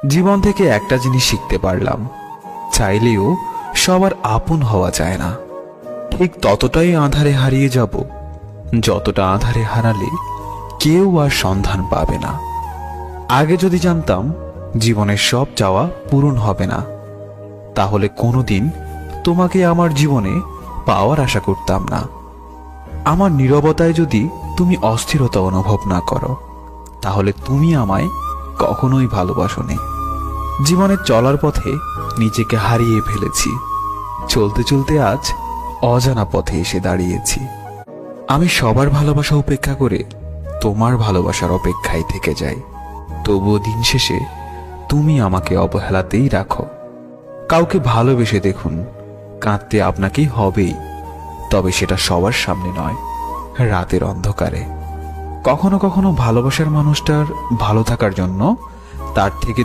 জীবন থেকে একটা জিনিস শিখতে পারলাম, চাইলেও সবার আপন হওয়া যায় না। ঠিক ততটাই আঁধারে হারিয়ে যাব যতটা আঁধারে হারালে কেউ আর সন্ধান পাবে না। আগে যদি জানতাম জীবনের সব চাওয়া পূরণ হবে না, তাহলে কোনোদিন তোমাকে আমার জীবনে পাওয়ার আশা করতাম না। আমার নীরবতায় যদি তুমি অস্থিরতা অনুভব না করো, তাহলে তুমি আমায় কখনোই ভালোবাসোনি। জীবনের চলার পথে নিজেকে হারিয়ে ফেলেছি, চলতে চলতে আজ অজানা পথে এসে দাঁড়িয়েছি। আমি সবার ভালোবাসা উপেক্ষা করে তোমার ভালোবাসার অপেক্ষায় থেকে যাই, তবুও দিন শেষে তুমি আমাকে অবহেলাতেই রাখো। কাউকে ভালোবেসে দেখুন, কাঁদতে আপনাকেই হবেই, তবে সেটা সবার সামনে নয়, রাতের অন্ধকারে। কখনো কখনো ভালোবাসার মানুষটার ভালো থাকার জন্য তার থেকে